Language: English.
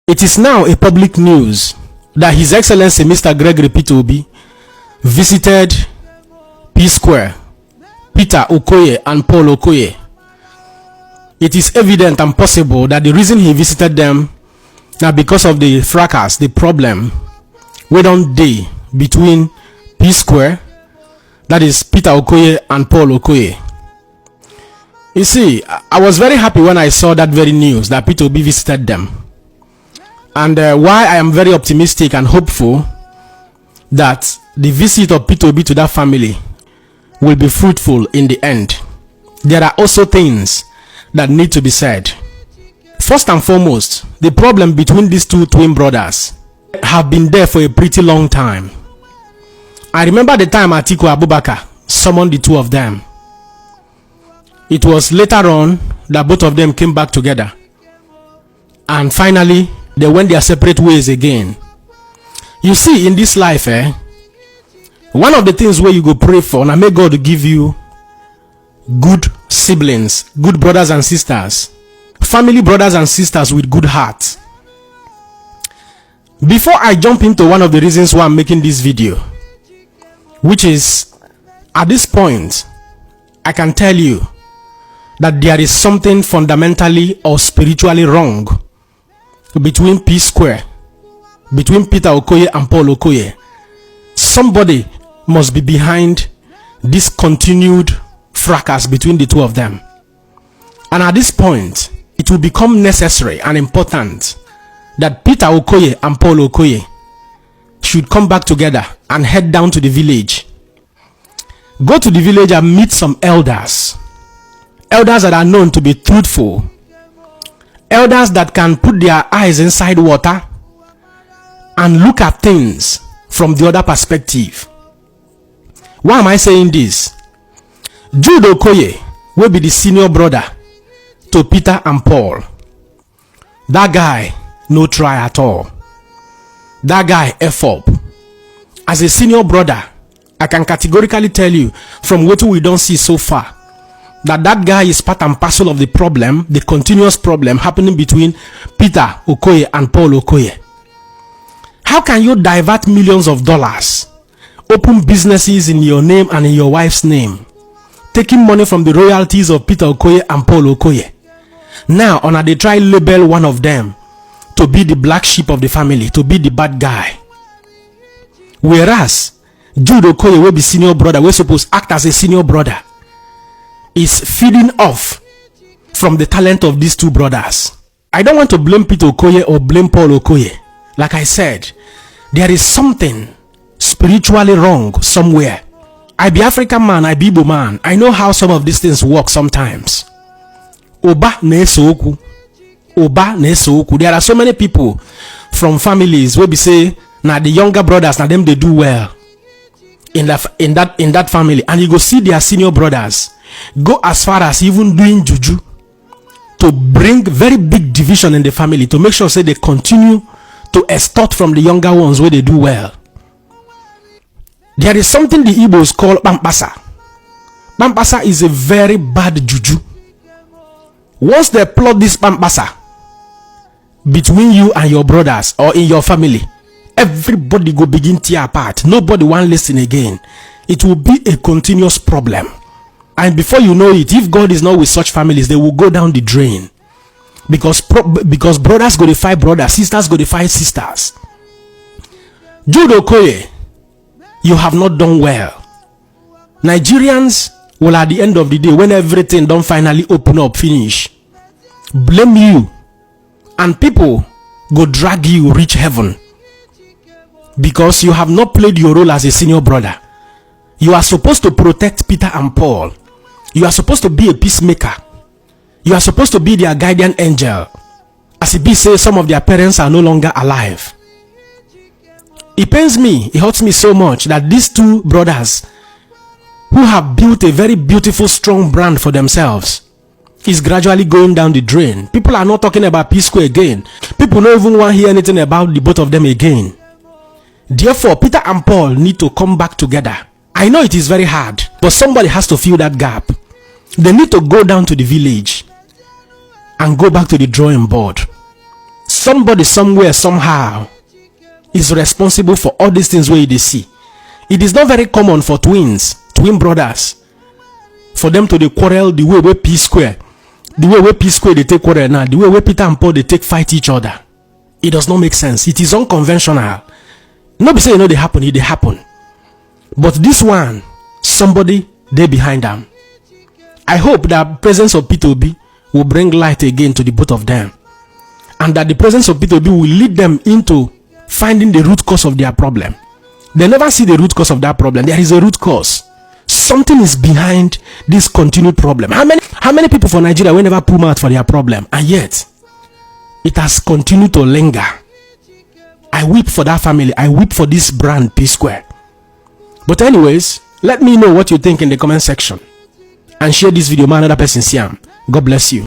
It is now a public news that His Excellency Mr. Gregory Peter Obi visited P Square, Peter Okoye and Paul Okoye. It is evident and possible that the reason he visited them now because of the fracas, the problem we don't day between P Square, that is Peter Okoye and Paul Okoye. You see, I was very happy when I saw that very news that Peter Obi visited them. And why I am very optimistic and hopeful that the visit of Peter Obi to that family will be fruitful in the end. There are also things that need to be said. First and foremost, the problem between these two twin brothers have been there for a pretty long time. I remember the time Atiku Abubakar summoned the two of them. It was later on that both of them came back together. And finally, they went their separate ways again. You see, in this life, one of the things where you go pray for, and may God give you good siblings, good brothers and sisters, family brothers and sisters with good hearts. Before I jump into one of the reasons why I'm making this video, which is, at this point, I can tell you that there is something fundamentally or spiritually wrong between P Square, between Peter Okoye and Paul Okoye. Somebody must be behind this continued fracas between the two of them. And at this point, it will become necessary and important that Peter Okoye and Paul Okoye should come back together and head down to the village. Go to the village and meet some elders. Elders that are known to be truthful. Elders that can put their eyes inside water and look at things from the other perspective. Why am I saying this? Jude Okoye will be the senior brother to Peter and Paul. That guy, no try at all. That guy, F up. As a senior brother, I can categorically tell you from what we don't see so far, that guy is part and parcel of the problem, the continuous problem happening between Peter Okoye and Paul Okoye. How can you divert millions of dollars, open businesses in your name and in your wife's name, taking money from the royalties of Peter Okoye and Paul Okoye? Now, they try label one of them to be the black sheep of the family, to be the bad guy. Whereas Jude Okoye will be senior brother, we're supposed to act as a senior brother, is feeding off from the talent of these two brothers. I don't want to blame Peter Okoye or blame Paul Okoye. Like I said, there is something spiritually wrong somewhere. I be African man, I be Igbo man. I know how some of these things work sometimes. Oba nesoku. Oba nesoku. There are so many people from families where we say, now the younger brothers, now them they do well in that family, and you go see their senior brothers go as far as even doing juju to bring very big division in the family, to make sure say they continue to extort from the younger ones where they do well. There is something the Igbos call Pampasa. Pampasa is a very bad juju. Once they plot this Pampasa between you and your brothers or in your family, everybody go begin tear apart. Nobody want listen again. It will be a continuous problem. And before you know it, if God is not with such families, they will go down the drain. Because brothers go to fight brothers, sisters go to fight sisters. Jude Okoye, you have not done well. Nigerians will, at the end of the day, when everything don't finally open up, finish, blame you. And people go drag you reach heaven. Because you have not played your role as a senior brother. You are supposed to protect Peter and Paul. You are supposed to be a peacemaker. You are supposed to be their guardian angel. As it be says, some of their parents are no longer alive. It pains me, it hurts me so much that these two brothers who have built a very beautiful, strong brand for themselves is gradually going down the drain. People are not talking about P Square again. People don't even want to hear anything about the both of them again. Therefore, Peter and Paul need to come back together. I know it is very hard, but somebody has to fill that gap. They need to go down to the village and go back to the drawing board. somebody somewhere somehow is responsible for all these things where they see. It is not very common for twin brothers, for them to quarrel the way P Square, they take quarrel now, the way Peter and Paul they take fight each other. It does not make sense. It is unconventional. Not be say they happen, it they happen. But this one, somebody they behind them. I hope that presence of P2B will bring light again to the both of them, and that the presence of P2B will lead them into finding the root cause of their problem. They never see the root cause of that problem. There is a root cause. Something is behind this continued problem. How many people for Nigeria will never pull out for their problem, and yet it has continued to linger? I weep for that family. I weep for this brand P Square. But anyways, let me know what you think in the comment section, and share this video with another person. God bless you.